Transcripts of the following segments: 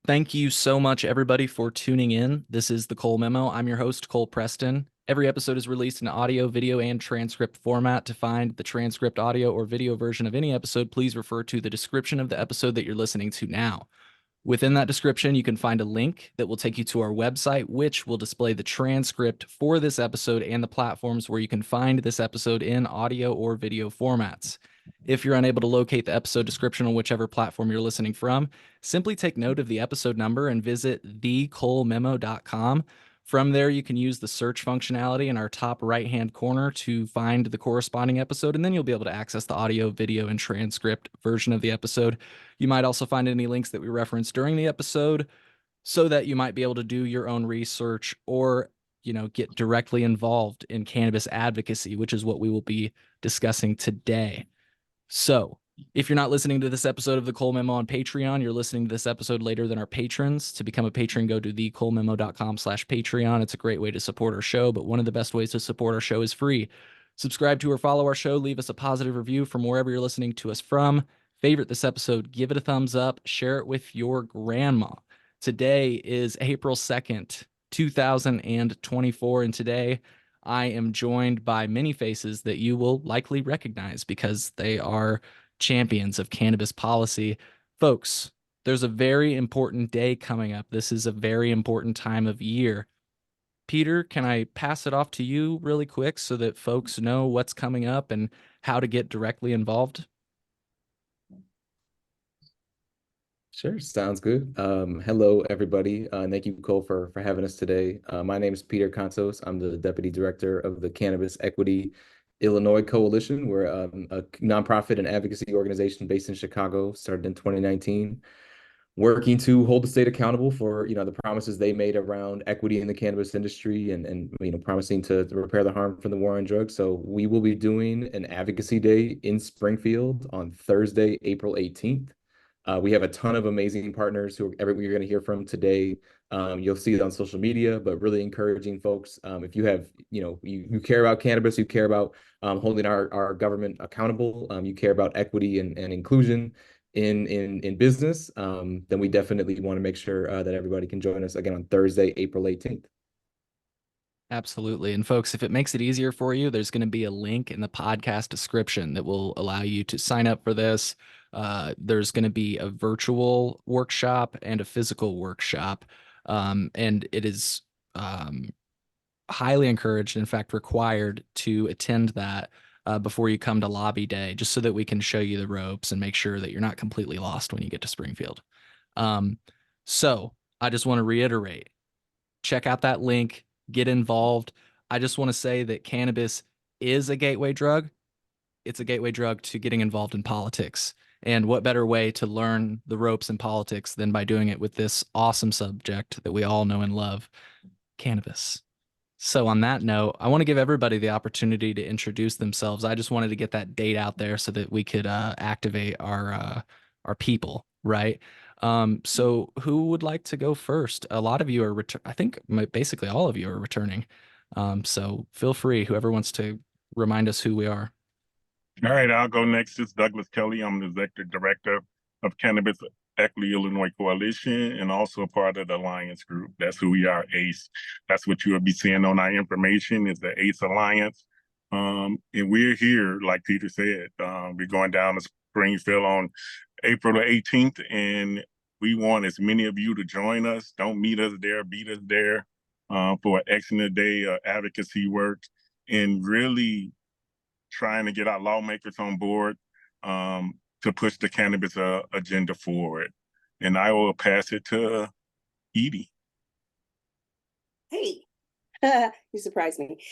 Thank you so much, everybody, for tuning in. This is the Cole Memo. I'm your host, Cole Preston. Every episode is released in audio, video, and transcript format. To find the transcript, audio, or video version of any episode, please refer to the description of the episode that you're listening to now. Within that description, you can find a link that will take you to our website, which will display the transcript for this episode and the platforms where you can find this episode in audio or video formats. If you're unable to locate the episode description on whichever platform you're listening from, simply take note of the episode number and visit thecolememo.com. From there, you can use the search functionality in our top right-hand corner to find the corresponding episode, and then you'll be able to access the audio, video, and transcript version of the episode. You might also find any links that we referenced during the episode so that you might be able to do your own research or, get directly involved in cannabis advocacy, which is what we will be discussing today. So, if you're not listening to this episode of the Cole Memo on Patreon, you're listening to this episode later than our patrons. To become a patron, go to thecolememo.com/Patreon. It's a great way to support our show, but one of the best ways to support our show is free. Subscribe to or follow our show, leave us a positive review from wherever you're listening to us from. Favorite this episode, give it a thumbs up, share it with your grandma. Today is April 2nd, 2024, and today I am joined by many faces that you will likely recognize because they are champions of cannabis policy. Folks, there's a very important day coming up. This is a very important time of year. Peter, can I pass it off to you really quick so that folks know what's coming up and how to get directly involved? Sure, sounds good. Hello, everybody. Thank you, Cole, for having us today. My name is Peter Contos. I'm the Deputy Director of the Cannabis Equity Illinois Coalition. We're a nonprofit and advocacy organization based in Chicago, started in 2019, working to hold the state accountable for the promises they made around equity in the cannabis industry and promising to repair the harm from the war on drugs. So we will be doing an advocacy day in Springfield on Thursday, April 18th. We have a ton of amazing partners who you're going to hear from today. You'll see it on social media, but really encouraging folks. If you have, you care about cannabis, you care about holding our government accountable, you care about equity and inclusion in business, then we definitely want to make sure that everybody can join us again on Thursday, April 18th. Absolutely. And folks, if it makes it easier for you, there's going to be a link in the podcast description that will allow you to sign up for this. There's going to be a virtual workshop and a physical workshop. And it is highly encouraged, in fact, required to attend that before you come to lobby day, just so that we can show you the ropes and make sure that you're not completely lost when you get to Springfield. So I just want to reiterate, check out that link, get involved. I just want to say that cannabis is a gateway drug. It's a gateway drug to getting involved in politics. And what better way to learn the ropes in politics than by doing it with this awesome subject that we all know and love, cannabis. So on that note, I want to give everybody the opportunity to introduce themselves. I just wanted to get that date out there so that we could activate our people, right? So who would like to go first? A lot of you are I think basically all of you are returning. So feel free, whoever wants to remind us who we are. All right, I'll go next. This is Douglas Kelly. I'm the Executive Director of Cannabis Equity Illinois Coalition and also a part of the Alliance Group. That's who we are, ACE. That's what you will be seeing on our information is the ACE Alliance. And we're here, like Peter said, we're going down to Springfield on April the 18th, and we want as many of you to join us. Don't meet us there, beat us there for an excellent day of advocacy work and really trying to get our lawmakers on board to push the cannabis agenda forward. And I will pass it to Edie. Hey, you surprised me.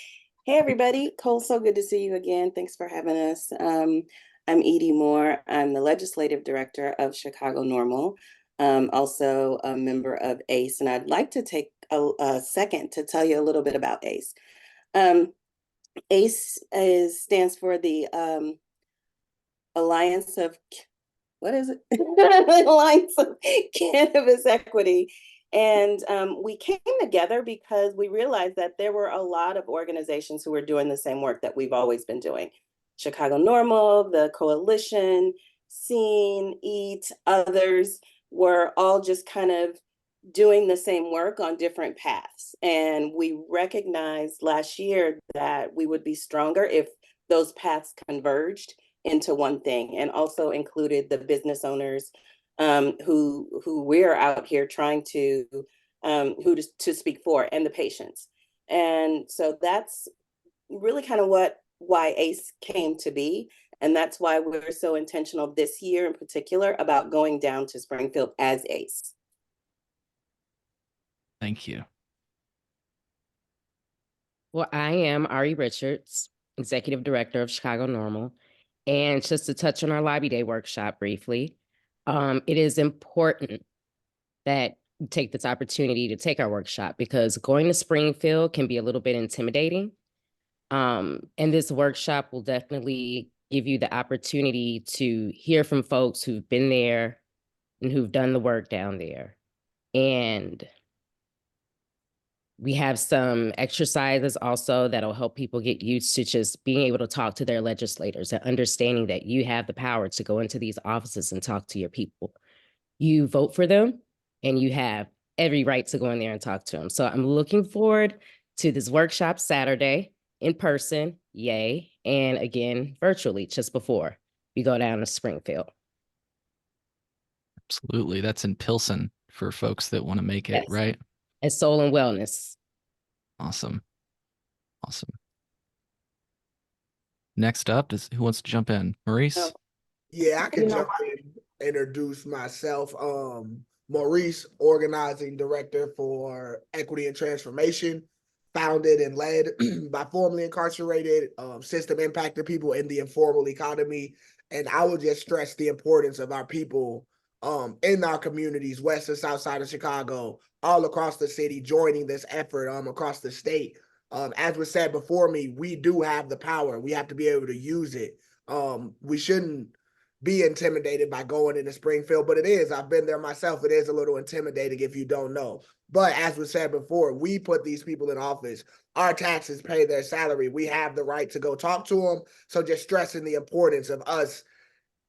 Hey, everybody. Cole, so good to see you again. Thanks for having us. I'm Edie Moore. I'm the Legislative Director of Chicago NORML, also a member of ACE. And I'd like to take a second to tell you a little bit about ACE. ACE stands for the Alliance of, what is it? Alliance of Cannabis Equity. And we came together because we realized that there were a lot of organizations who were doing the same work that we've always been doing. Chicago NORML, the Coalition, Scene, EAT, others. we're all just kind of doing the same work on different paths. And we recognized last year that we would be stronger if those paths converged into one thing, and also included the business owners who we're out here trying to to speak for, and the patients. And so that's really kind of why ACE came to be. And that's why we're so intentional this year in particular about going down to Springfield as ACE. Thank you. Well, I am Ari Richards, Executive Director of Chicago Normal. And just to touch on our Lobby Day workshop briefly, it is important that we take this opportunity to take our workshop, because going to Springfield can be a little bit intimidating. And this workshop will definitely give you the opportunity to hear from folks who've been there and who've done the work down there. And we have some exercises also that'll help people get used to just being able to talk to their legislators and understanding that you have the power to go into these offices and talk to your people. You vote for them, and you have every right to go in there and talk to them. So I'm looking forward to this workshop Saturday in person, yay, and again, virtually just before we go down to Springfield. Absolutely. That's in Pilsen for folks that want to make it, Yes. right? At Soul and Wellness. Awesome. Awesome. Next up, who wants to jump in? Maurice? Oh. Yeah, I can jump in, introduce myself. Maurice, organizing director for Equity and Transformation, founded and led by formerly incarcerated, system impacted people in the informal economy. And I will just stress the importance of our people in our communities, west and south side of Chicago, all across the city, joining this effort across the state. As was said before me, we do have the power. We have to be able to use it. We shouldn't be intimidated by going into Springfield, but it is. I've been there myself. It is a little intimidating if you don't know. But as was said before, we put these people in office. Our taxes pay their salary. We have the right to go talk to them. So just stressing the importance of us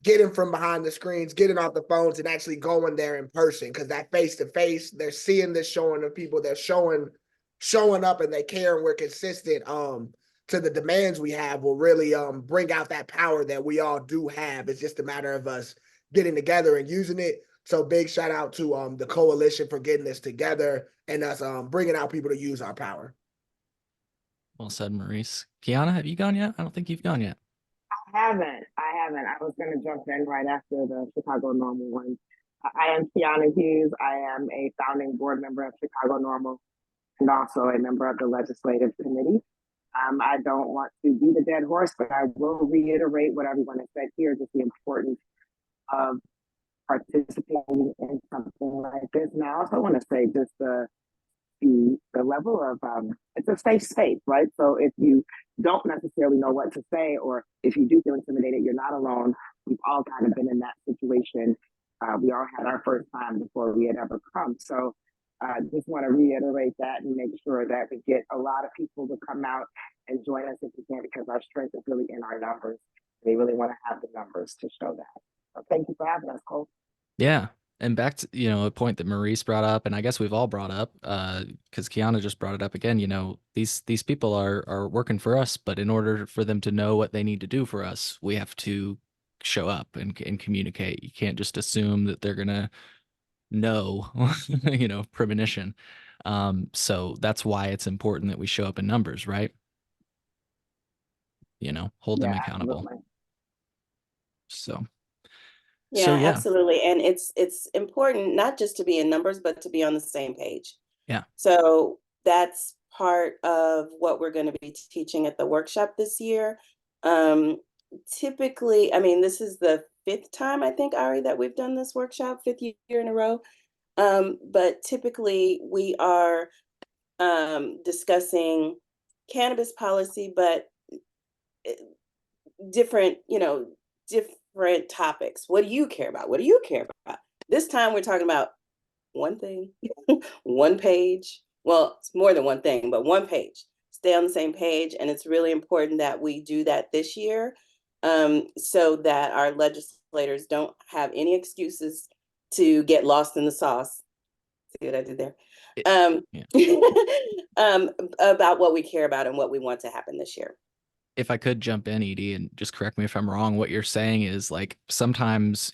getting from behind the screens, getting off the phones, and actually going there in person, because that face-to-face, they're seeing this showing of people. They're showing up, and they care, and we're consistent to the demands we have will really bring out that power that we all do have. It's just a matter of us getting together and using it. So big shout out to the coalition for getting this together and us bringing out people to use our power. Well said, Maurice. Kiana, have you gone yet? I don't think you've gone yet. I haven't. I was going to jump in right after the Chicago Normal one. I am Kiana Hughes. I am a founding board member of Chicago Normal and also a member of the legislative committee. I don't want to beat a dead horse, but I will reiterate what everyone has said here, just the importance of participating in something like this. And I also want to say just the level of, it's a safe space, right? So if you don't necessarily know what to say, or if you do feel intimidated, you're not alone. We've all kind of been in that situation. We all had our first time before we had ever come. So I just want to reiterate that and make sure that we get a lot of people to come out and join us if we can, because our strength is really in our numbers. We really want to have the numbers to show that. So thank you for having us, Cole. Yeah. And back to, a point that Maurice brought up, and I guess we've all brought up, because Kiana just brought it up again, these people are working for us, but in order for them to know what they need to do for us, we have to show up and communicate. You can't just assume that they're going to know, premonition. So that's why it's important that we show up in numbers, right? Hold them accountable. Absolutely. So Yeah, yeah. absolutely. And it's important not just to be in numbers, but to be on the same page. Yeah. So that's part of what we're going to be teaching at the workshop this year. Typically, this is the 5th time, I think, Ari, that we've done this workshop, 5th year in a row. But typically we are discussing cannabis policy, but different topics. What do you care about? What do you care about? This time we're talking about one thing, one page. Well, it's more than one thing, but one page. Stay on the same page. And it's really important that we do that this year, so that our legislators don't have any excuses to get lost in the sauce. See what I did there? Yeah. About what we care about and what we want to happen this year. If I could jump in, Edie, and just correct me if I'm wrong, what you're saying is like sometimes,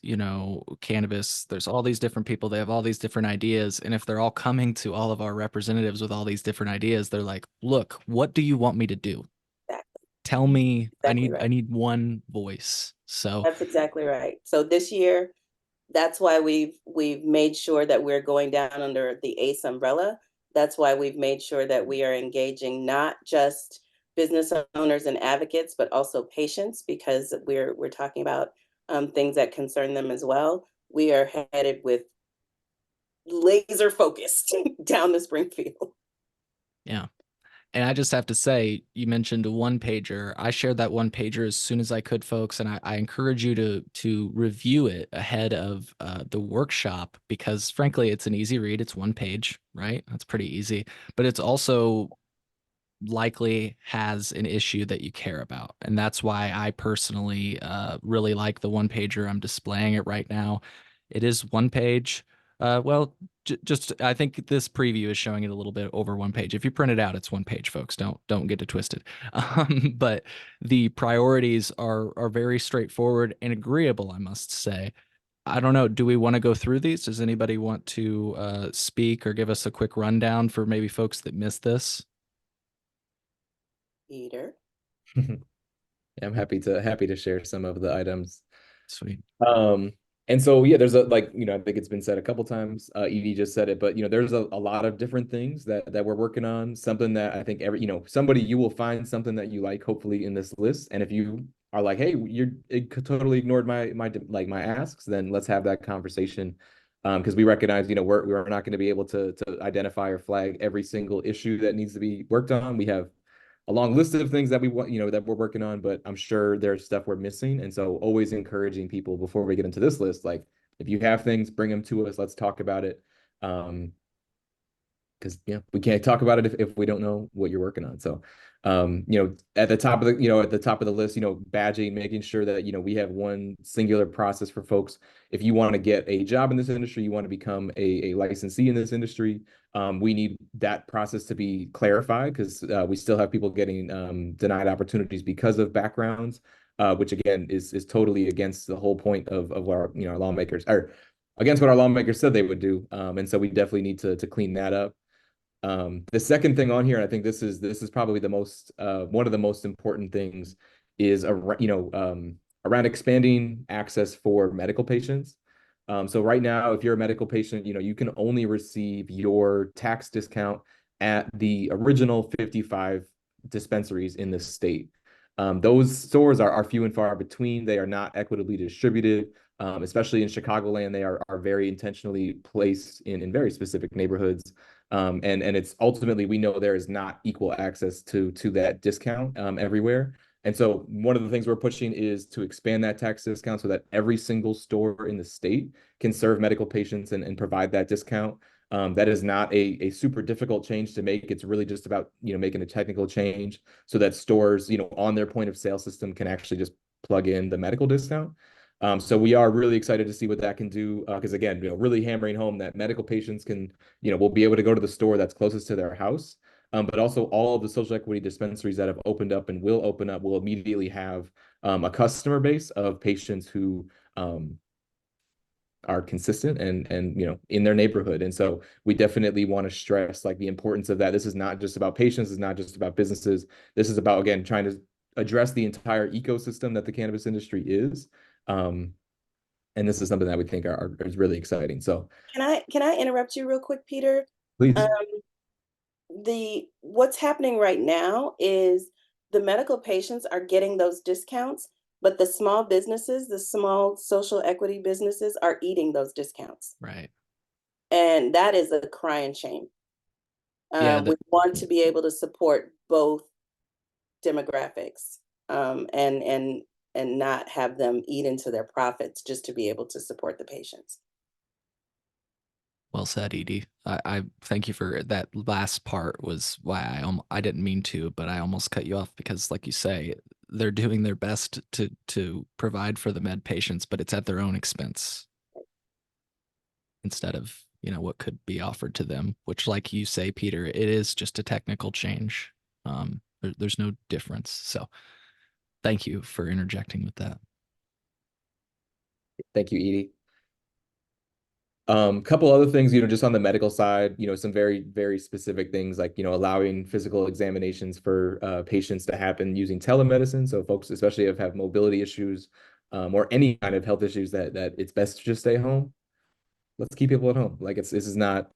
cannabis, there's all these different people, they have all these different ideas. And if they're all coming to all of our representatives with all these different ideas, they're like, look, what do you want me to do? Exactly. Tell me, Exactly right. I need one voice. So That's exactly right. So this year, that's why we've made sure that we're going down under the ACE umbrella. That's why we've made sure that we are engaging not just business owners and advocates, but also patients, because we're talking about things that concern them as well. We are headed with laser focused down the Springfield. yeah. And I just have to say, you mentioned a one pager. I shared that one pager as soon as I could, folks, and I encourage you to review it ahead of the workshop, because frankly, it's an easy read. It's one page, right? That's pretty easy, but it's also likely has an issue that you care about. And that's why I personally really like the one pager. I'm displaying it right now. It is one page. Well, just I think this preview is showing it a little bit over one page. If you print it out, it's one page, folks. Don't get it twisted. But the priorities are very straightforward and agreeable, I must say. I don't know. Do we want to go through these? Does anybody want to speak or give us a quick rundown for maybe folks that missed this? Peter. I'm happy to share some of the items. Sweet. And so yeah, there's I think it's been said a couple times. Edie just said it, but there's a lot of different things that we're working on. Something that I think you will find something that you like, hopefully, in this list. And if you are like, hey, totally ignored my asks, then let's have that conversation. Because we recognize, we're not going to be able to identify or flag every single issue that needs to be worked on. We have a long list of things that we want, that we're working on, but I'm sure there's stuff we're missing. And so always encouraging people before we get into this list, like if you have things, bring them to us. Let's talk about it. Because we can't talk about it if we don't know what you're working on. So at the top of the list, badging, making sure that we have one singular process for folks. If you want to get a job in this industry, you want to become a licensee in this industry, we need that process to be clarified, because we still have people getting denied opportunities because of backgrounds, which again is totally against the whole point of our our lawmakers, or against what our lawmakers said they would do. And so we definitely need to clean that up. The second thing on here, and I think this is probably the most one of the most important things, is around expanding access for medical patients. So right now, if you're a medical patient, you can only receive your tax discount at the original 55 dispensaries in the state. Those stores are few and far between. They are not equitably distributed, especially in Chicagoland. They are very intentionally placed in very specific neighborhoods. And it's ultimately, we know there is not equal access to that discount everywhere. And so one of the things we're pushing is to expand that tax discount so that every single store in the state can serve medical patients and provide that discount. That is not a super difficult change to make. It's really just about making a technical change so that stores on their point of sale system can actually just plug in the medical discount. So we are really excited to see what that can do, because again, really hammering home that medical patients can, will be able to go to the store that's closest to their house. But also all of the social equity dispensaries that have opened up and will open up will immediately have a customer base of patients who are consistent and in their neighborhood. And so we definitely want to stress like the importance of that. This is not just about patients, it's not just about businesses. This is about, again, trying to address the entire ecosystem that the cannabis industry is. And this is something that we think is really exciting. So can I interrupt you real quick, Peter? please. What's happening right now is the medical patients are getting those discounts, but the small businesses, the small social equity businesses, are eating those discounts. Right. And that is a crying shame. We want to be able to support both demographics, and not have them eat into their profits just to be able to support the patients. Well said, Edie. I thank you for that. Last part was why I didn't mean to, but I almost cut you off, because like you say, they're doing their best to provide for the med patients, but it's at their own expense. instead of, what could be offered to them, which, like you say, Peter, it is just a technical change. There's no difference. So thank you for interjecting with that. Thank you, Edie. Couple other things, just on the medical side, some very, very specific things like, allowing physical examinations for patients to happen using telemedicine. So folks, especially if have mobility issues or any kind of health issues that it's best to just stay home. Let's keep people at home. Like this is not,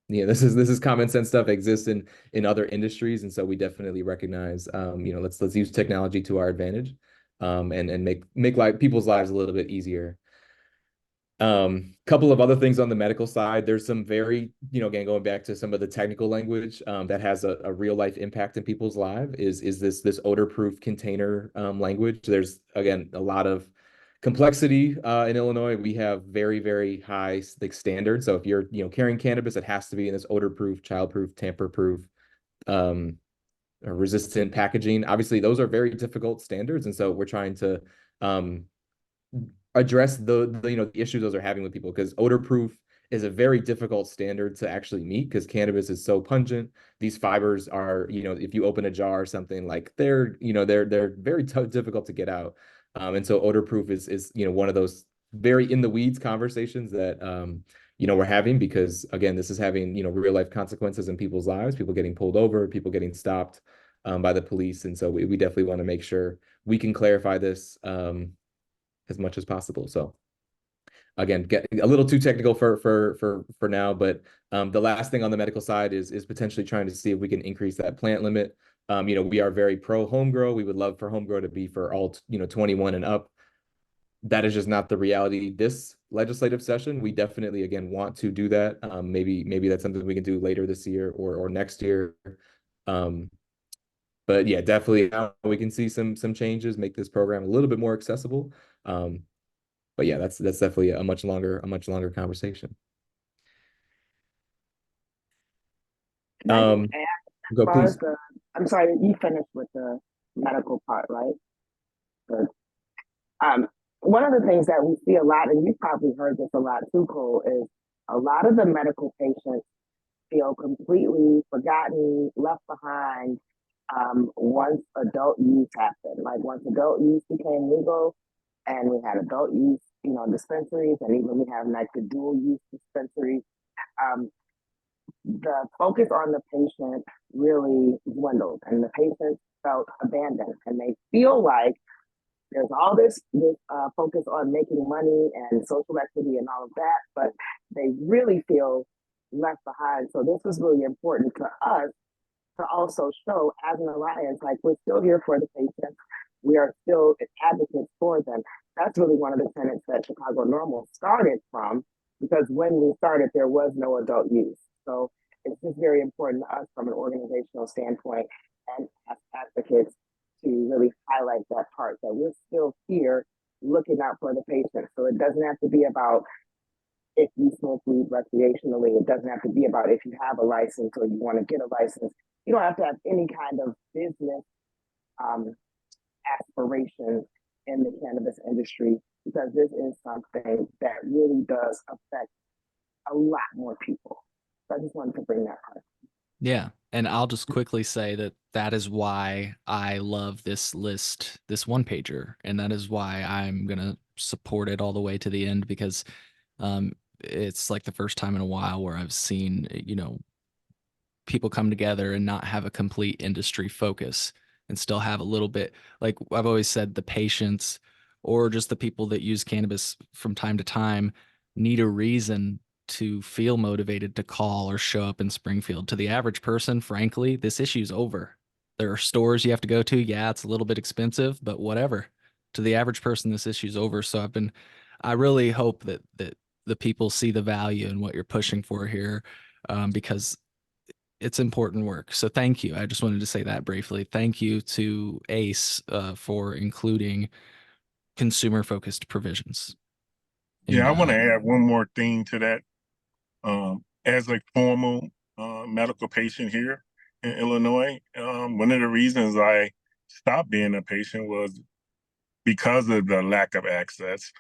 this is common sense stuff that exists in other industries. And so we definitely recognize, let's use technology to our advantage and make people's lives a little bit easier. Couple of other things on the medical side. There's some very, again, going back to some of the technical language that has a real life impact in people's lives is this odor-proof container language. There's, again, a lot of complexity in Illinois. We have very, very high standards. So if you're, carrying cannabis, it has to be in this odor-proof, child-proof, tamper-proof, resistant packaging. Obviously, those are very difficult standards. And so we're trying to address the issues those are having with people, because odor proof is a very difficult standard to actually meet because cannabis is so pungent. These fibers are, if you open a jar or something, like they're very difficult to get out. And so odor proof is one of those very in the weeds conversations that we're having, because again, this is having real life consequences in people's lives, people getting pulled over, people getting stopped by the police. And so we definitely want to make sure we can clarify this as much as possible. So again, get a little too technical for now, but the last thing on the medical side is potentially trying to see if we can increase that plant limit. We are very pro home grow. We would love for home grow to be for all 21 and up. That is just not the reality this legislative session. We definitely, again, want to do that. Maybe that's something we can do later this year or next year. But yeah, definitely we can see some changes, make this program a little bit more accessible. But yeah, that's definitely a much longer conversation. Go, please. I'm sorry, you finished with the medical part, right? But, one of the things that we see a lot, and you've probably heard this a lot too, Cole, is a lot of the medical patients feel completely forgotten, left behind once adult use happened. Like once adult use became legal and we had adult use, dispensaries, and even we have like the dual use dispensaries, the focus on the patient really dwindled and the patients felt abandoned, and they feel like there's all this focus on making money and social equity and all of that, but they really feel left behind. So this was really important to us to also show as an alliance, like we're still here for the patients. We are still advocates for them. That's really one of the tenets that Chicago Normal started from, because when we started, there was no adult use. So it's just very important to us from an organizational standpoint and as advocates to really highlight that part, that we're still here looking out for the patient. So it doesn't have to be about if you smoke weed recreationally. It doesn't have to be about if you have a license or you want to get a license. You don't have to have any kind of business aspirations in the cannabis industry, because this is something that really does affect a lot more people. So I just wanted to bring that up. Yeah. And I'll just quickly say that is why I love this list, this one pager. And that is why I'm going to support it all the way to the end, because it's like the first time in a while where I've seen, people come together and not have a complete industry focus and still have a little bit, like I've always said, the patients or just the people that use cannabis from time to time need a reason to feel motivated to call or show up in Springfield. To the average person, frankly, this issue's over. There are stores you have to go to. Yeah, it's a little bit expensive, but whatever. To the average person, this issue's over. So I really hope that the people see the value in what you're pushing for here, because it's important work. So thank you. I just wanted to say that briefly. Thank you to ACE for including consumer-focused provisions. Yeah, I want to add one more thing to that. As a formal medical patient here in Illinois, one of the reasons I stopped being a patient was because of the lack of access.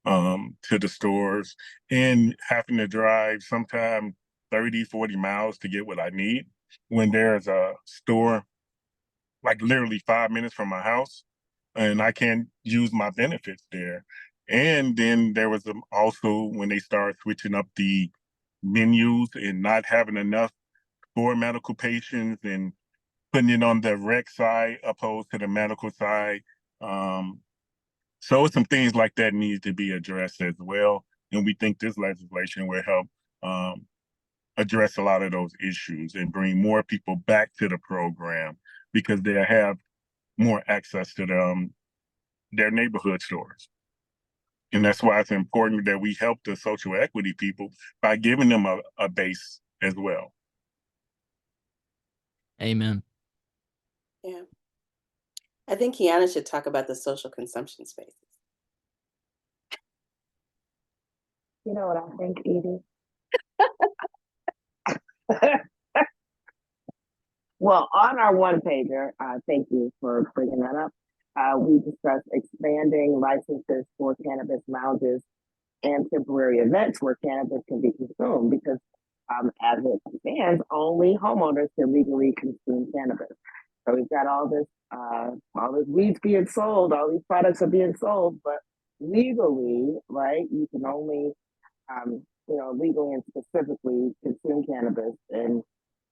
to the stores and having to drive sometimes 30, 40 miles to get what I need when there's a store like literally 5 minutes from my house and I can't use my benefits there. And then there was also when they started switching up the menus and not having enough for medical patients and putting it on the rec side opposed to the medical side. So some things like that need to be addressed as well. And we think this legislation will help address a lot of those issues and bring more people back to the program because they have more access to their neighborhood stores. And that's why it's important that we help the social equity people by giving them a base as well. Amen. Yeah. I think Kiana should talk about the social consumption spaces. You know what I think, Edie? Well, on our one pager, thank you for bringing that up. We discussed expanding licenses for cannabis lounges and temporary events where cannabis can be consumed because as it stands, only homeowners can legally consume cannabis. So we've got all this weeds being sold, all these products are being sold, but legally, right, you can only legally and specifically consume cannabis in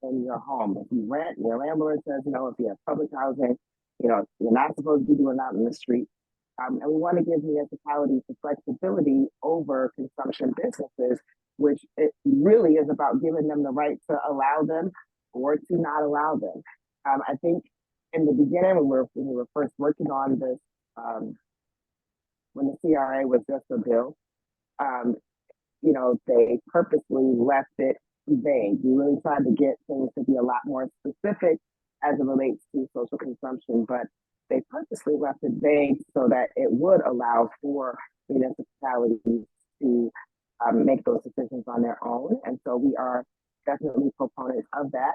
your home. If you rent, your landlord says no. If you have public housing, you're not supposed to be doing that in the street. And we want to give municipalities the flexibility over consumption businesses, which it really is about giving them the right to allow them or to not allow them. I think in the beginning, when we were first working on this, when the CRA was just a bill, they purposely left it vague. We really tried to get things to be a lot more specific as it relates to social consumption, but they purposely left it vague so that it would allow for municipalities to make those decisions on their own. And so we are definitely proponents of that.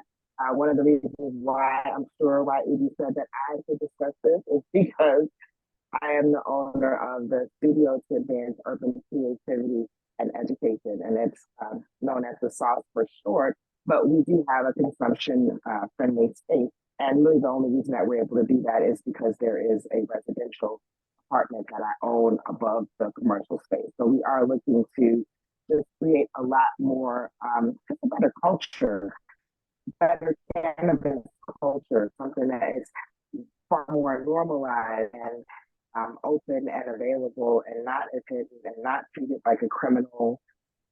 One of the reasons why Edie said that I should discuss this is because I am the owner of the Studio to Advance Urban Creativity and Education, and it's known as the SAUCE for short, but we do have a consumption friendly space. And really the only reason that we're able to do that is because there is a residential apartment that I own above the commercial space. So we are looking to just create a lot more, just a better culture, better cannabis culture, something that is far more normalized and open and available and not treated like a criminal.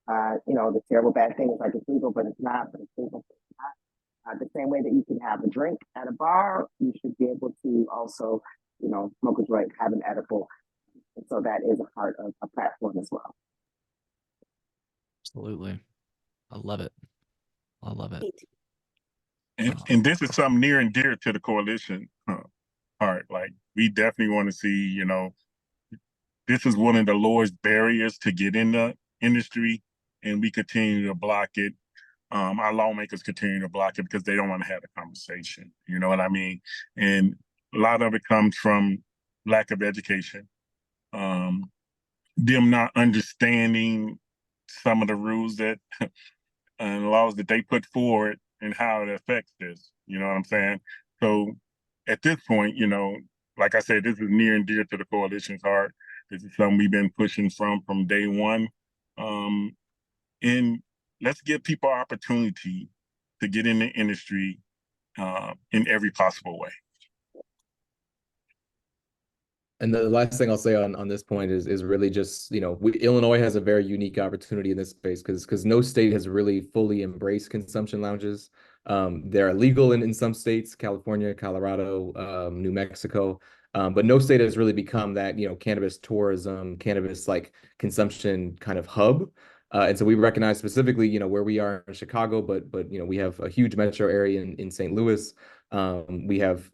The terrible bad thing is like it's legal, but it's not. But it's legal, but it's not. The same way that you can have a drink at a bar, you should be able to also, smoke a joint, have an edible. And so that is a part of a platform as well. Absolutely. I love it. I love it. And this is something near and dear to the coalition part. Like we definitely want to see, this is one of the lowest barriers to get in the industry, and we continue to block it. Our lawmakers continue to block it because they don't want to have a conversation. You know what I mean? And a lot of it comes from lack of education, them not understanding some of the rules that and laws that they put forward and how it affects this. You know what I'm saying? So at this point, like I said, this is near and dear to the coalition's heart. This is something we've been pushing from day one. And let's give people opportunity to get in the industry in every possible way. And the last thing I'll say on this point is really just, Illinois has a very unique opportunity in this space because no state has really fully embraced consumption lounges. They're illegal in some states, California, Colorado, New Mexico, but no state has really become that, cannabis tourism, cannabis like consumption kind of hub. And so we recognize specifically, where we are in Chicago, but we have a huge metro area in St. Louis. We have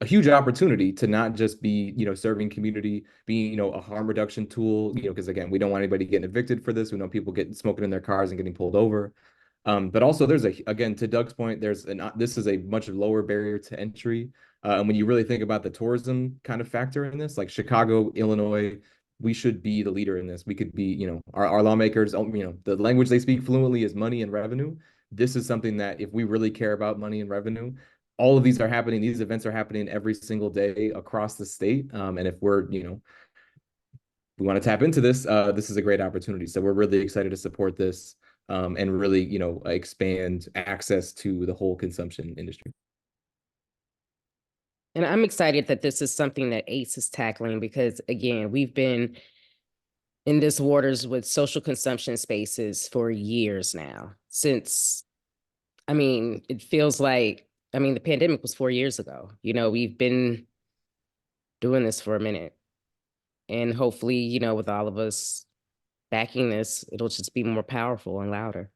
a huge opportunity to not just be, serving community, being, a harm reduction tool, because again, we don't want anybody getting evicted for this. We know people getting smoking in their cars and getting pulled over. But also there's again, to Doug's point, this is a much lower barrier to entry. And when you really think about the tourism kind of factor in this, like Chicago, Illinois, we should be the leader in this. We could be, you know, our lawmakers, you know, the language they speak fluently is money and revenue. This is something that if we really care about money and revenue, all of these are happening. These events are happening every single day across the state. And if we're, you know, we want to tap into this, this is a great opportunity. So we're really excited to support this and really, you know, expand access to the whole consumption industry. And I'm excited that this is something that ACE is tackling because, again, we've been in this waters with social consumption spaces for years now. Since, I mean, it feels like, I mean, the pandemic was 4 years ago. You know, we've been doing this for a minute. And hopefully, you know, with all of us backing this, it'll just be more powerful and louder.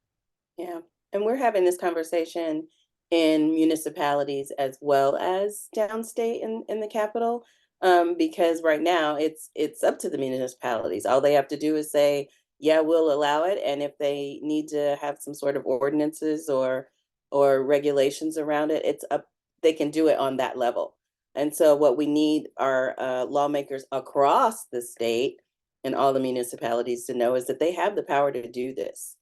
Yeah. And we're having this conversation in municipalities as well as downstate in the capital. Because right now it's up to the municipalities. All they have to do is say, yeah, we'll allow it. And if they need to have some sort of ordinances or regulations around it, it's up, they can do it on that level. And so what we need are lawmakers across the state and all the municipalities to know is that they have the power to do this.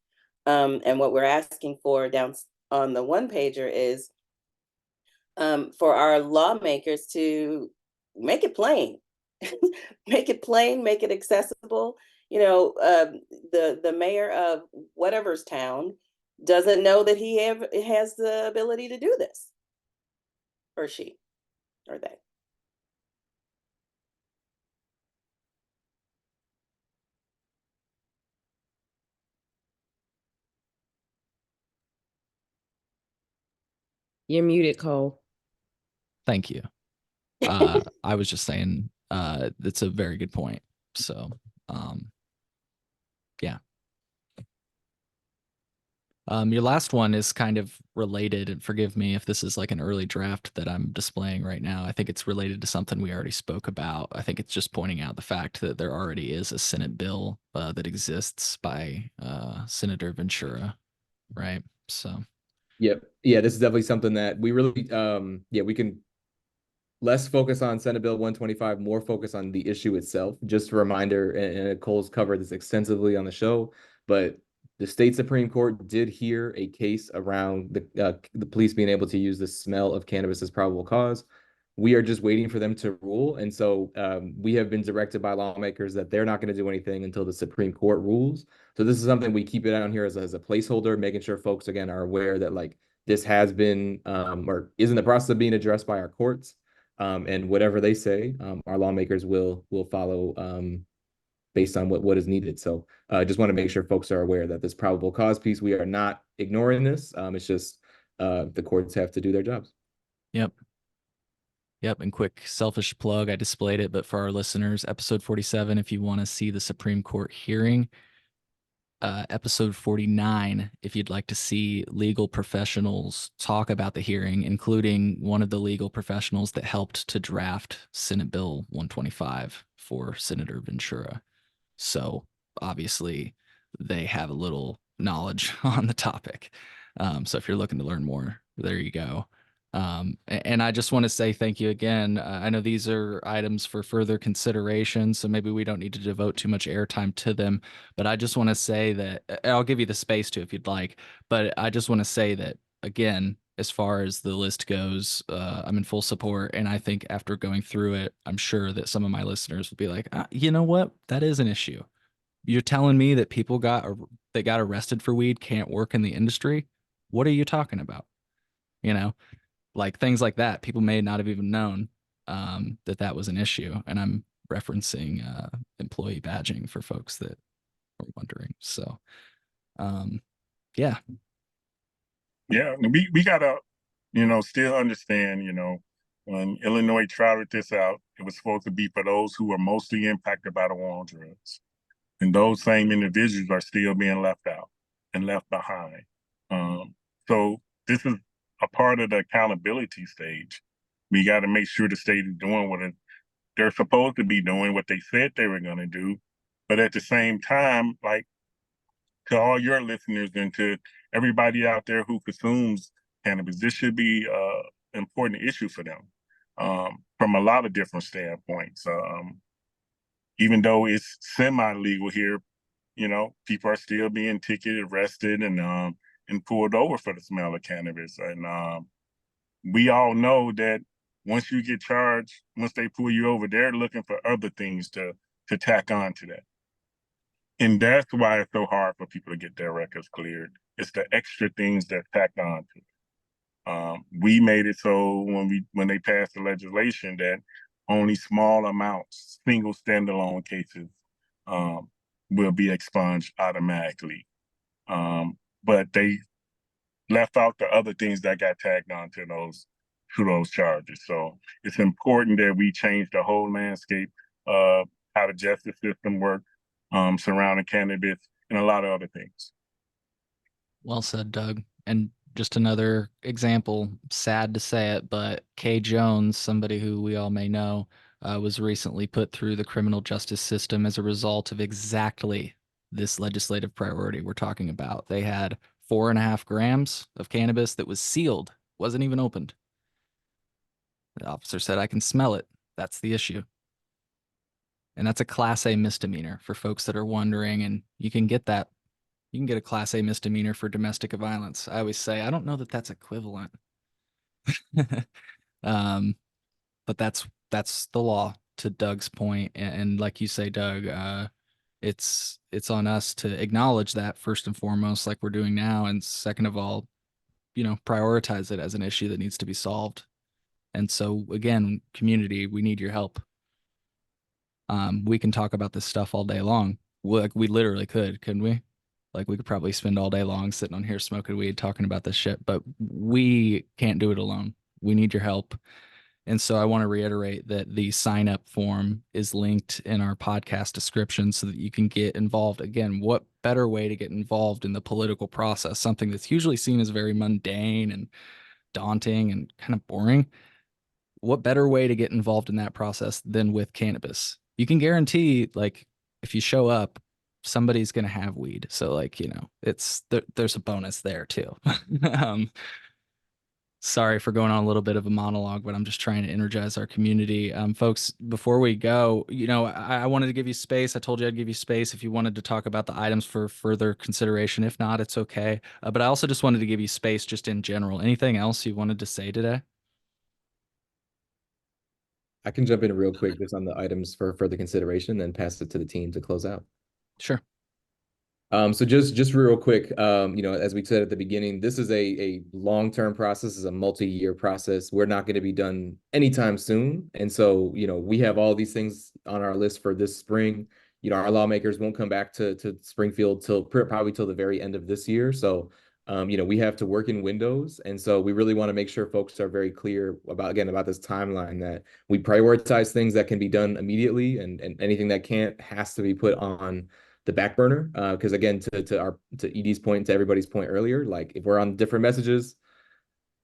And what we're asking for down on the one pager is for our lawmakers to make it plain, make it plain, make it accessible. You know, the mayor of whatever's town doesn't know that he has the ability to do this, or she, or they. You're muted, Cole. Thank you. I was just saying that's a very good point. So yeah. Your last one is kind of related, and forgive me if this is like an early draft that I'm displaying right now. I think it's related to something we already spoke about. I think it's just pointing out the fact that there already is a Senate bill that exists by Senator Ventura, right? So Yep. Yeah, this is definitely something that we really, yeah, we can less focus on Senate Bill 125, more focus on the issue itself. Just a reminder, and Cole's covered this extensively on the show, but the state Supreme Court did hear a case around the police being able to use the smell of cannabis as probable cause. We are just waiting for them to rule. And so we have been directed by lawmakers that they're not going to do anything until the Supreme Court rules. So this is something we keep it on here as a placeholder, making sure folks, again, are aware that like this has been or is in the process of being addressed by our courts. And whatever they say, our lawmakers will follow based on what is needed. So I just want to make sure folks are aware that this probable cause piece, we are not ignoring this. It's just the courts have to do their jobs. Yep. Yep. And quick selfish plug, I displayed it, but for our listeners, episode 47, if you want to see the Supreme Court hearing, episode 49, if you'd like to see legal professionals talk about the hearing, including one of the legal professionals that helped to draft Senate Bill 125 for Senator Ventura. So obviously they have a little knowledge on the topic. So if you're looking to learn more, there you go. And I just want to say thank you again. I know these are items for further consideration, so maybe we don't need to devote too much airtime to them. But I just want to say that I'll give you the space to if you'd like. But I just want to say that, again, as far as the list goes, I'm in full support. And I think after going through it, I'm sure that some of my listeners will be like, you know what? That is an issue. You're telling me that people that got arrested for weed can't work in the industry? What are you talking about? You know? Like things like that, people may not have even known that was an issue. And I'm referencing employee badging for folks that are wondering. So, yeah. Yeah, we gotta, you know, still understand, you know, when Illinois trotted this out, it was supposed to be for those who are mostly impacted by the war on drugs. And those same individuals are still being left out and left behind. So this is a part of the accountability stage. We got to make sure the state is doing what they're supposed to be doing, what they said they were going to do. But at the same time, like to all your listeners and to everybody out there who consumes cannabis, this should be an important issue for them from a lot of different standpoints. even though it's semi-legal here, people are still being ticketed, arrested, and pulled over for the smell of cannabis. And we all know that once you get charged, once they pull you over, they're looking for other things to tack on to that. And that's why it's so hard for people to get their records cleared. It's the extra things that tacked on to it. We made it so when they passed the legislation that only small amounts, single standalone cases, will be expunged automatically. But they left out the other things that got tagged on to those charges. So it's important that we change the whole landscape of how the justice system works surrounding cannabis and a lot of other things. Well said, Doug. And just another example, sad to say it, but Kay Jones, somebody who we all may know, was recently put through the criminal justice system as a result of exactly this legislative priority we're talking about. They had 4.5 grams of cannabis that was sealed, wasn't even opened. The officer said, I can smell it. That's the issue. And that's a Class A misdemeanor for folks that are wondering, and you can get that. You can get a Class A misdemeanor for domestic violence. I always say, I don't know that that's equivalent. But that's the law, to Doug's point. And like you say, Doug, it's on us to acknowledge that first and foremost, like we're doing now. And second of all, prioritize it as an issue that needs to be solved. And so again, community, we need your help. We can talk about this stuff all day long. We literally couldn't we? Like we could probably spend all day long sitting on here smoking weed, talking about this shit, but we can't do it alone. We need your help. And so I want to reiterate that the sign up form is linked in our podcast description so that you can get involved. Again, what better way to get involved in the political process? Something that's usually seen as very mundane and daunting and kind of boring. What better way to get involved in that process than with cannabis? You can guarantee, like, if you show up, somebody's going to have weed. So like, there's a bonus there too. Sorry for going on a little bit of a monologue, but I'm just trying to energize our community. Folks, before we go, I wanted to give you space. I told you I'd give you space if you wanted to talk about the items for further consideration. If not, it's okay. But I also just wanted to give you space just in general. Anything else you wanted to say today? I can jump in real quick just on the items for further consideration, then pass it to the team to close out. Sure. So just real quick, as we said at the beginning, this is a long-term process, is a multi-year process. We're not going to be done anytime soon. And so, we have all these things on our list for this spring. Our lawmakers won't come back to Springfield probably till the very end of this year. So, we have to work in windows. And so we really want to make sure folks are very clear about this timeline, that we prioritize things that can be done immediately, and anything that can't has to be put on the back burner. Because again, to Edie's point, to everybody's point earlier, like if we're on different messages,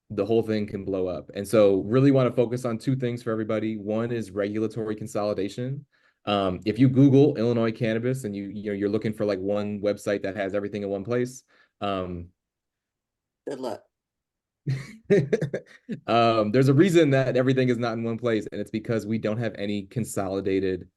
the whole thing can blow up. And so really want to focus on two things for everybody. One is regulatory consolidation. If you Google Illinois cannabis and you're looking for like one website that has everything in one place, good luck. There's a reason that everything is not in one place, and it's because we don't have any consolidated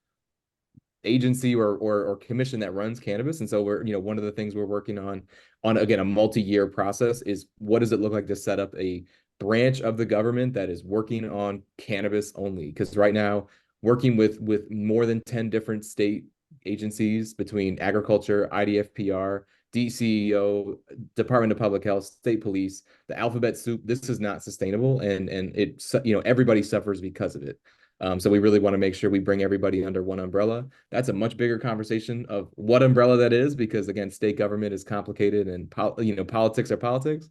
agency or commission that runs cannabis. And so we're, one of the things we're working on again, a multi-year process, is what does it look like to set up a branch of the government that is working on cannabis only? Because right now, working with more than 10 different state agencies between agriculture, IDFPR, DCEO, Department of Public Health, state police, the alphabet soup, this is not sustainable. And it, everybody suffers because of it. So we really want to make sure we bring everybody under one umbrella. That's a much bigger conversation of what umbrella that is, because again, state government is complicated, and politics are politics.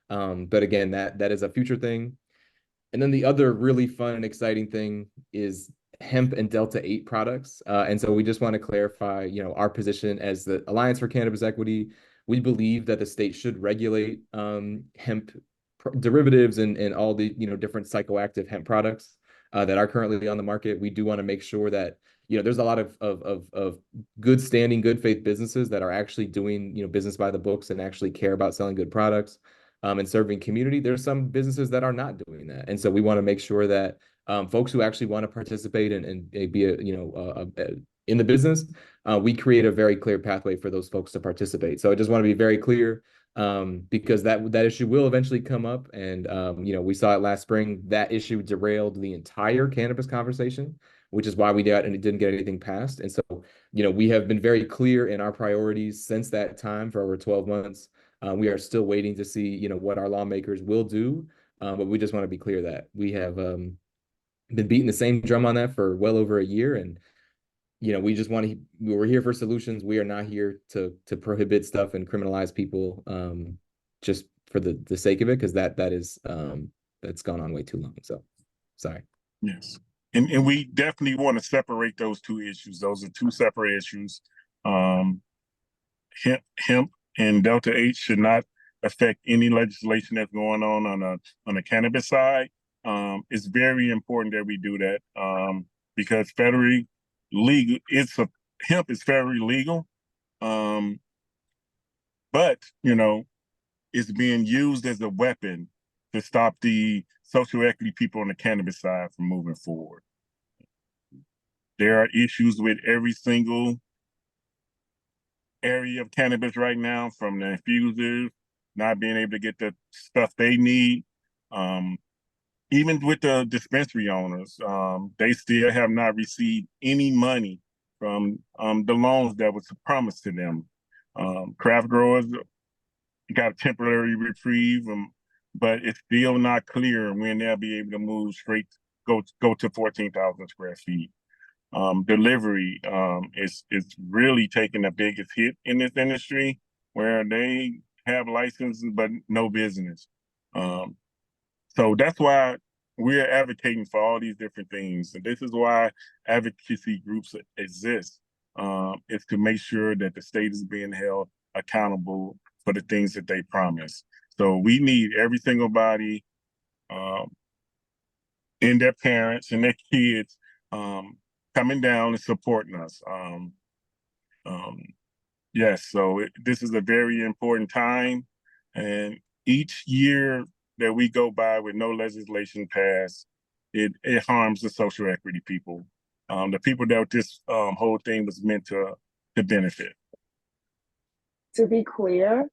But again, that is a future thing. And then the other really fun and exciting thing is hemp and Delta 8 products. And so we just want to clarify, our position as the Alliance for Cannabis Equity. We believe that the state should regulate hemp derivatives and all the different psychoactive hemp products that are currently on the market. We do want to make sure that there's a lot of good standing, good faith businesses that are actually doing business by the books and actually care about selling good products and serving community. There's some businesses that are not doing that, and so we want to make sure that folks who actually want to participate and be in the business, we create a very clear pathway for those folks to participate. So I just want to be very clear, because that issue will eventually come up. And, we saw it last spring. That issue derailed the entire cannabis conversation, which is why we didn't get anything passed. And so, we have been very clear in our priorities since that time for over 12 months. We are still waiting to see, what our lawmakers will do. But we just want to be clear that we have been beating the same drum on that for well over a year. And, we just want to, we're here for solutions. We are not here to prohibit stuff and criminalize people just for the sake of it, because that's gone on way too long. So sorry. Yes. And we definitely want to separate those two issues. Those are two separate issues. Hemp and Delta 8 should not affect any legislation that's going on the cannabis side. It's very important that we do that because federally legal, hemp is federally legal, but it's being used as a weapon to stop the social equity people on the cannabis side from moving forward. There are issues with every single area of cannabis right now, from the infusers not being able to get the stuff they need. Even with the dispensary owners, they still have not received any money from the loans that was promised to them. Craft growers got a temporary reprieve, but it's still not clear when they'll be able to move straight, go to 14,000 square feet. Delivery is really taking the biggest hit in this industry, where they have licenses but no business. So that's why we're advocating for all these different things. And this is why advocacy groups exist, is to make sure that the state is being held accountable for the things that they promise. So we need every single body and their parents and their kids coming down and supporting us. Yes, so this is a very important time. And each year that we go by with no legislation passed, it harms the social equity people, the people that this whole thing was meant to benefit. To be clear,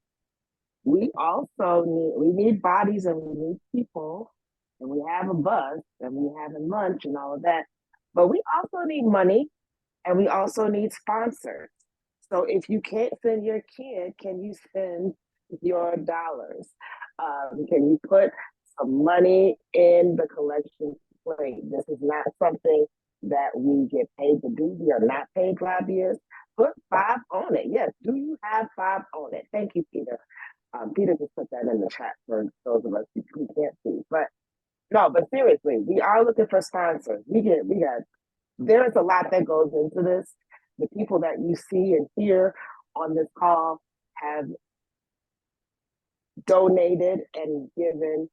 we also need bodies, and we need people, and we have a bus, and we having lunch and all of that. But we also need money, and we also need sponsors. So if you can't send your kid, can you send your dollars? Can you put some money in the collection plate? This is not something that we get paid to do. We are not paid lobbyists. Put 5 on it. Yes, do you have 5 on it? Thank you, Peter. Peter just put that in the chat for those of us who can't see. But no, but seriously, we are looking for sponsors. There's a lot that goes into this. The people that you see and hear on this call have donated and given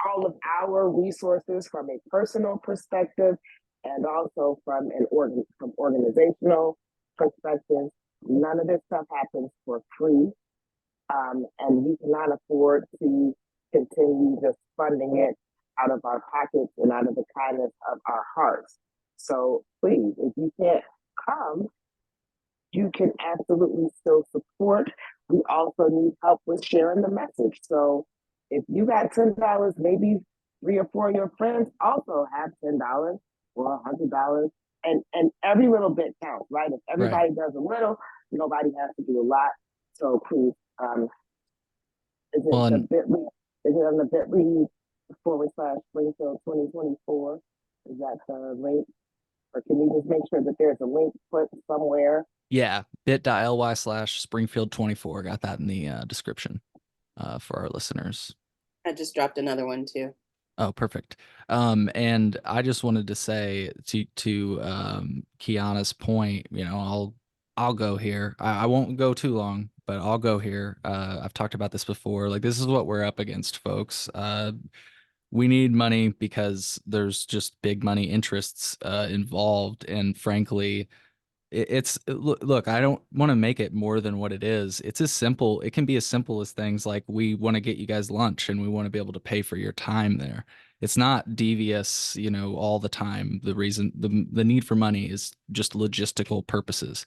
all of our resources from a personal perspective and also from from organizational perspective. None of this stuff happens for free. And we cannot afford to continue just funding it out of our pockets and out of the kindness of our hearts. So please, if you can't come, you can absolutely still support. We also need help with sharing the message. So if you got $10, maybe 3 or 4 of your friends also have $10 or $100. And every little bit counts, right? If everybody does a little, nobody has to do a lot. So please, is it on the bit.ly /Springfield 2024? Is that the link? Or can you just make sure that there's a link put somewhere? Yeah, bit.ly/Springfield 24. Got that in the description for our listeners. I just dropped another one too. Oh, perfect. And I just wanted to say to Kiana's point, I'll go here. I won't go too long, but I'll go here. I've talked about this before. Like, this is what we're up against, folks. We need money because there's just big money interests involved. And frankly, look, I don't want to make it more than what it is. It can be as simple as things like, we want to get you guys lunch and we want to be able to pay for your time there. it's not devious, you know, all the time. The reason, the need for money is just logistical purposes.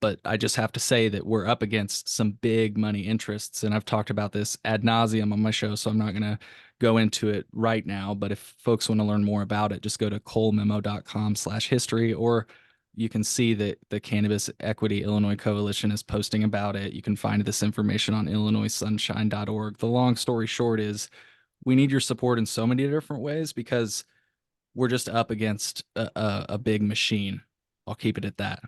But I just have to say that we're up against some big money interests, and I've talked about this ad nauseum on my show, so I'm not going to go into it right now. But if folks want to learn more about it, just go to colememo.com/history, or you can see that the Cannabis Equity Illinois Coalition is posting about it. You can find this information on illinoissunshine.org. The long story short is we need your support in so many different ways because we're just up against a big machine. I'll keep it at that.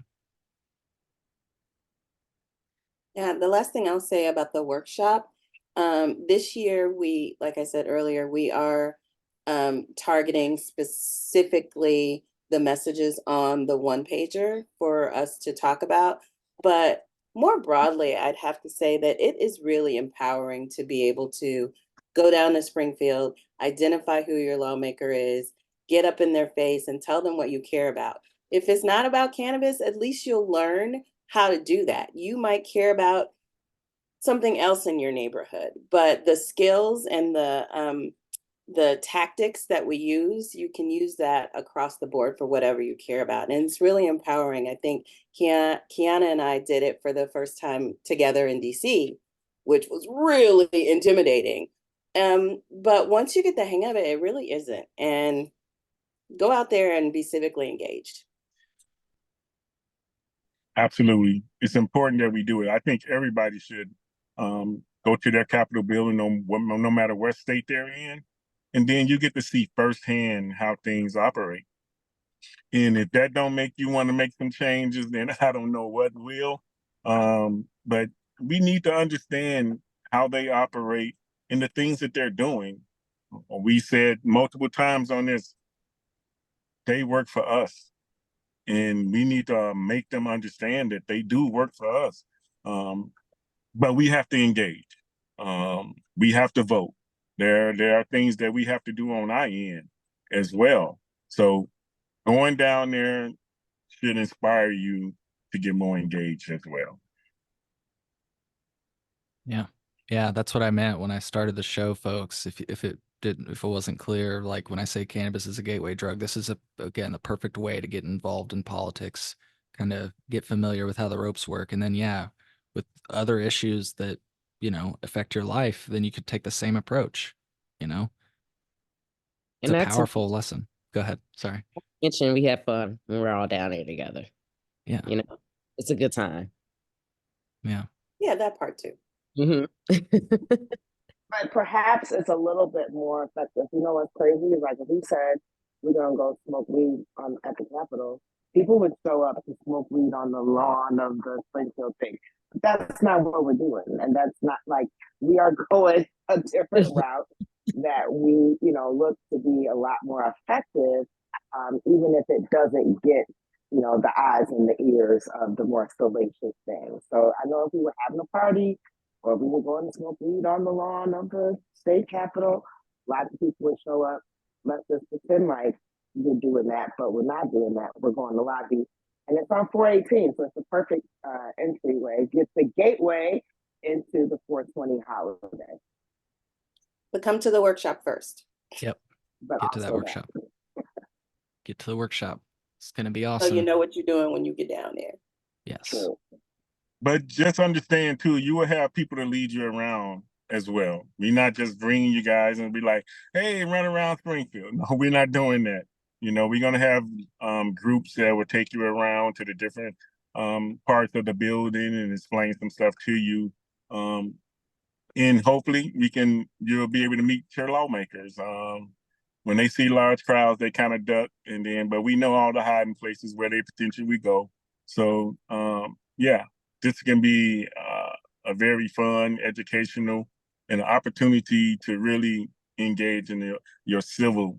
Yeah, the last thing I'll say about the workshop, this year we, like I said earlier, we are targeting specifically the messages on the one pager for us to talk about. But more broadly, I'd have to say that it is really empowering to be able to go down to Springfield, identify who your lawmaker is, get up in their face and tell them what you care about. If it's not about cannabis, at least you'll learn how to do that. You might care about something else in your neighborhood, but the skills and the tactics that we use, you can use that across the board for whatever you care about. And it's really empowering. I think Kiana and I did it for the first time together in DC, which was really intimidating. But once you get the hang of it, it really isn't. And go out there and be civically engaged. Absolutely. It's important that we do it. I think everybody should go to their Capitol building, no matter what state they're in. And then you get to see firsthand how things operate. And if that don't make you want to make some changes, then I don't know what will. But we need to understand how they operate and the things that they're doing. We said multiple times on this, they work for us. And we need to make them understand that they do work for us. But we have to engage. We have to vote. There are things that we have to do on our end as well. So going down there should inspire you to get more engaged as well. Yeah. Yeah, that's what I meant when I started the show, folks. If it wasn't clear, like when I say cannabis is a gateway drug, this is again the perfect way to get involved in politics, kind of get familiar with how the ropes work, and then yeah, with other issues that, you know, affect your life, then you could take the same approach, you know. It's And a that's powerful lesson. Go ahead. Sorry. mention we have fun when we're all down there together. Yeah. You know, it's a good time. Yeah. Yeah, that part too. Mm-hmm. But perhaps it's a little bit more effective. You know what's crazy is like if we said we're gonna go smoke weed at the Capitol, people would show up to smoke weed on the lawn of the Springfield thing. But that's not what we're doing, and that's not like we are going a different route that we, look to be a lot more effective, even if it doesn't get, the eyes and the ears of the more salacious things. So I know if we were having a party or we were going to smoke weed on the lawn of the state capitol, lots of people would show up. Let's just pretend like we're doing that, but we're not doing that. We're going to lobby. And it's on 418, so it's a perfect entryway. It's the gateway into the 420 holiday. But come to the workshop first. Yep. But Get to that workshop. Get to the workshop. It's going to be awesome. So you know what you're doing when you get down there. Yes. True. But just understand too, you will have people to lead you around as well. We're not just bringing you guys and be like, hey, run around Springfield. No, we're not doing that. We're going to have groups that will take you around to the different parts of the building and explain some stuff to you. And hopefully you'll be able to meet your lawmakers. When they see large crowds, they kind of duck, but we know all the hiding places where they potentially go. So yeah, this can be a very fun, educational, and an opportunity to really engage in your civil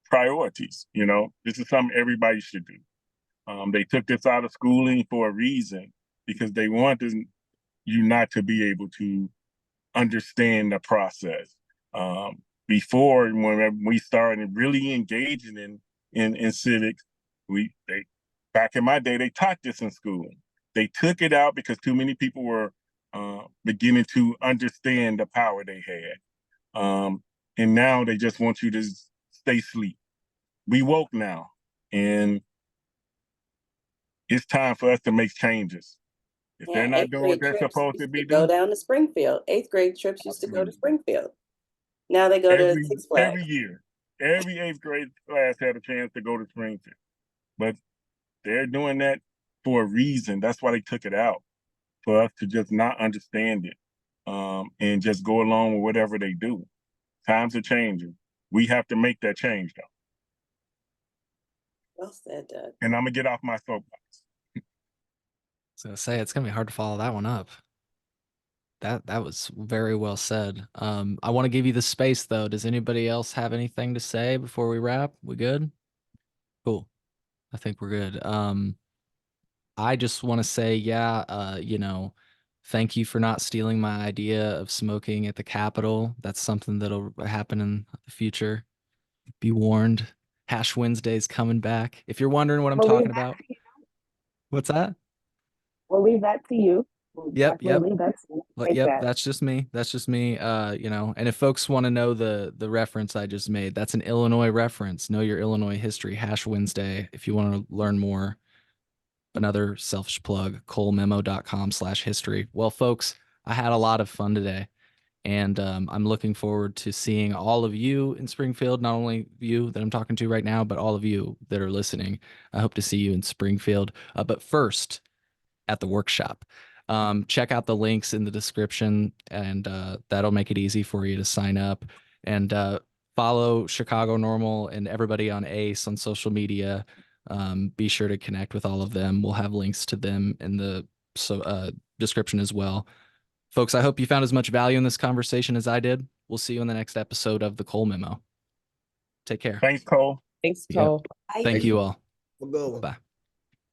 priorities. This is something everybody should do. They took this out of schooling for a reason, because they wanted you not to be able to understand the process. Before, when we started really engaging in civics, back in my day, they taught this in school. They took it out because too many people were beginning to understand the power they had. And now they just want you to stay asleep. We woke now, and it's time for us to make changes. If they're not eighth doing what grade they're trips supposed to used be go doing, down to Springfield. 8th grade trips used to go to Absolutely. Springfield. Now they go to Six Flags. every year, every 8th grade class had a chance to go to Springfield. But they're doing that for a reason. That's why they took it out, for us to just not understand it, and just go along with whatever they do. Times are changing. We have to make that change, though. Well said, Doug. And I'm gonna get off my soapbox. I was gonna say it's gonna be hard to follow that one up. That was very well said. I want to give you the space though. Does anybody else have anything to say before we wrap? We good? Cool. I think we're good. I just want to say, yeah, thank you for not stealing my idea of smoking at the Capitol. That's something that'll happen in the future. Be warned. Hash Wednesday's coming back. If you're wondering what I'm talking about. What's that? We'll leave that to you. We'll Yep. definitely leave that to you. Take Yep, that. that's just me. That's just me. And if folks want to know the reference I just made, that's an Illinois reference. Know your Illinois history. Hash Wednesday. If you want to learn more. Another selfish plug, colememo.com/history. Well, folks, I had a lot of fun today, and I'm looking forward to seeing all of you in Springfield, not only you that I'm talking to right now, but all of you that are listening. I hope to see you in Springfield. But first, at the workshop. Check out the links in the description, and that'll make it easy for you to sign up. And follow Chicago Normal and everybody on ACE on social media. Be sure to connect with all of them. We'll have links to them in the description as well. Folks, I hope you found as much value in this conversation as I did. We'll see you in the next episode of the Cole Memo. Take care. Thanks, Cole. Thanks, Yep. Cole. Thank you all. We'll go. Bye.